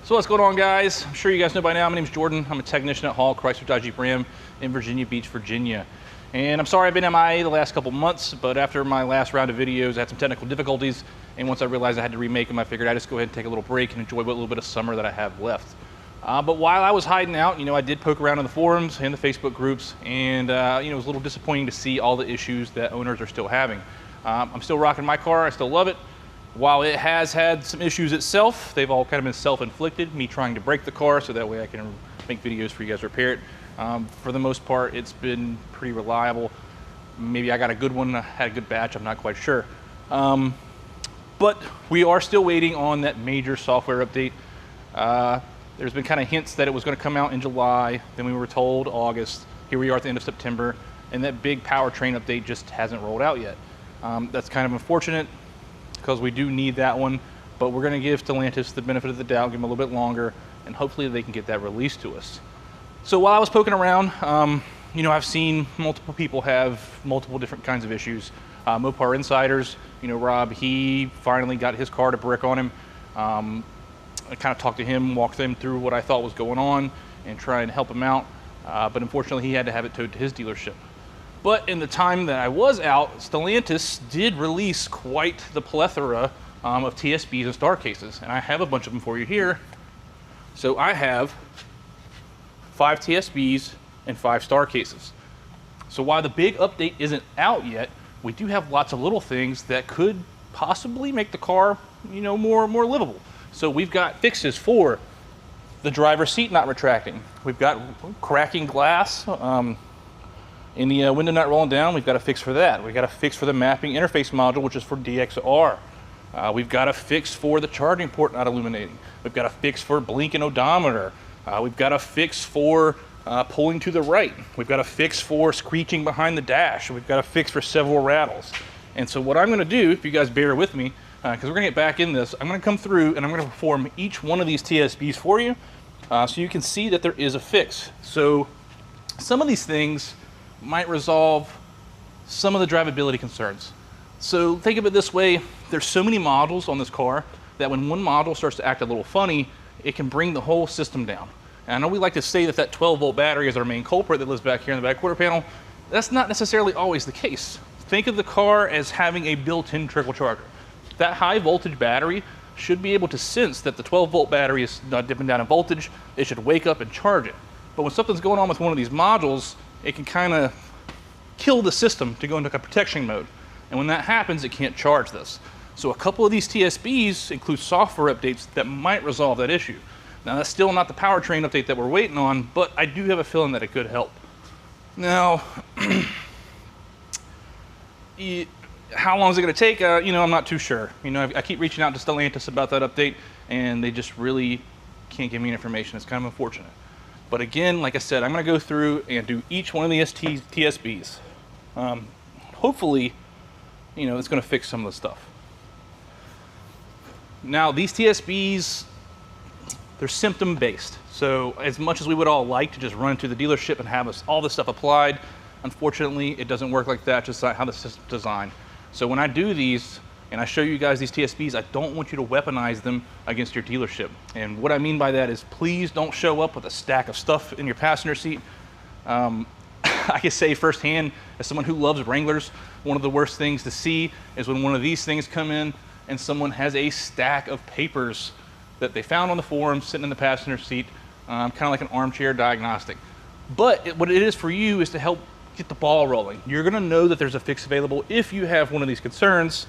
So what's going on, guys? I'm sure you guys know by now, my name's Jordan. I'm a technician at Hall Chrysler Dodge Jeep Ram in Virginia Beach, Virginia. And I'm sorry I've been MIA the last couple months, but after my last round of videos, I had some technical difficulties. And once I realized I had to remake them, I figured I'd just go ahead and take a little break and enjoy what little bit of summer that I have left. But while I was hiding out, I did poke around in the forums and the Facebook groups, and it was a little disappointing to see all the issues that owners are still having. I'm still rocking my car, I still love it. While it has had some issues itself, they've all kind of been self-inflicted, me trying to break the car so that way I can make videos for you guys to repair it. For the most part, it's been pretty reliable. Maybe I got a good one, I had a good batch, I'm not quite sure. But we are still waiting on that major software update. There's been kind of hints that it was going to come out in July, then we were told August. Here we are at the end of September, and that big powertrain update just hasn't rolled out yet. That's kind of unfortunate, because we do need that one, but we're going to give Stellantis the benefit of the doubt, give them a little bit longer, and hopefully they can get that released to us. So while I was poking around, I've seen multiple people have multiple different kinds of issues. Mopar Insiders, Rob, he finally got his car to brick on him. I kind of talked to him, walked him through what I thought was going on, and try and help him out, but unfortunately he had to have it towed to his dealership. But in the time that I was out, Stellantis did release quite the plethora of TSBs and STAR cases, and I have a bunch of them for you here. So I have 5 TSBs and 5 STAR cases. So while the big update isn't out yet, we do have lots of little things that could possibly make the car, more livable. So we've got fixes for the driver's seat not retracting. We've got cracking glass. In the window not rolling down, we've got a fix for that. We've got a fix for the mapping interface module, which is for DXR. We've got a fix for the charging port not illuminating. We've got a fix for blinking odometer. We've got a fix for pulling to the right. We've got a fix for screeching behind the dash. We've got a fix for several rattles. And so what I'm gonna do, if you guys bear with me, because we're gonna get back in this, I'm gonna come through and I'm gonna perform each one of these TSBs for you, so you can see that there is a fix. So some of these things might resolve some of the drivability concerns. So think of it this way, there's so many modules on this car that when one module starts to act a little funny, it can bring the whole system down. And I know we like to say that 12-volt battery is our main culprit that lives back here in the back quarter panel. That's not necessarily always the case. Think of the car as having a built-in trickle charger. That high voltage battery should be able to sense that the 12-volt battery is not dipping down in voltage. It should wake up and charge it. But when something's going on with one of these modules, it can kind of kill the system to go into a protection mode. And when that happens, it can't charge this. So a couple of these TSBs include software updates that might resolve that issue. Now that's still not the powertrain update that we're waiting on, but I do have a feeling that it could help. Now, how long is it going to take? I'm not too sure. I keep reaching out to Stellantis about that update, and they just really can't give me information. It's kind of unfortunate. But again, like I said, I'm going to go through and do each one of the TSBs. Hopefully, it's going to fix some of the stuff. Now, these TSBs, they're symptom-based. So as much as we would all like to just run to the dealership and have all this stuff applied, unfortunately, it doesn't work like that, just like how the system's designed. So when I do these, and I show you guys these TSBs, I don't want you to weaponize them against your dealership. And what I mean by that is, please don't show up with a stack of stuff in your passenger seat. I can say firsthand, as someone who loves Wranglers, one of the worst things to see is when one of these things come in and someone has a stack of papers that they found on the forum sitting in the passenger seat, kind of like an armchair diagnostic. But what it is for you is to help get the ball rolling. You're gonna know that there's a fix available if you have one of these concerns.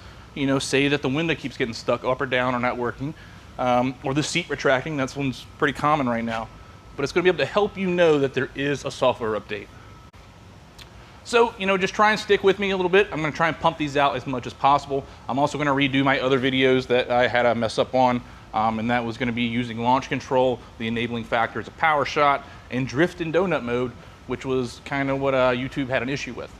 Say that the window keeps getting stuck up or down or not working, or the seat retracting. That's one's pretty common right now. But it's gonna be able to help you know that there is a software update. So, just try and stick with me a little bit. I'm gonna try and pump these out as much as possible. I'm also gonna redo my other videos that I had a mess up on, and that was gonna be using launch control, the enabling factors of power shot, and drift in donut mode, which was kind of what YouTube had an issue with.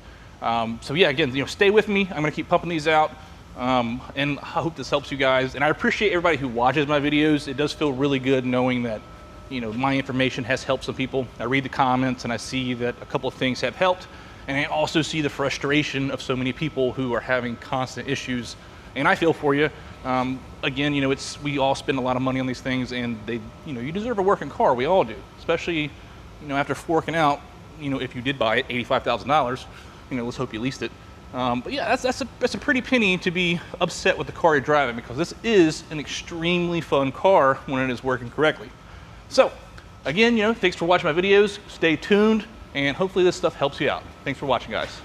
So yeah, again, stay with me. I'm gonna keep pumping these out. And I hope this helps you guys. And I appreciate everybody who watches my videos. It does feel really good knowing that, my information has helped some people. I read the comments and I see that a couple of things have helped. And I also see the frustration of so many people who are having constant issues. And I feel for you. Again, you know, we all spend a lot of money on these things, and you deserve a working car. We all do, especially, you know, after forking out, you know, if you did buy it, $85,000. You know, let's hope you leased it. But yeah, that's a pretty penny to be upset with the car you're driving, because this is an extremely fun car when it is working correctly. So again, you know, thanks for watching my videos. Stay tuned, and hopefully this stuff helps you out. Thanks for watching, guys.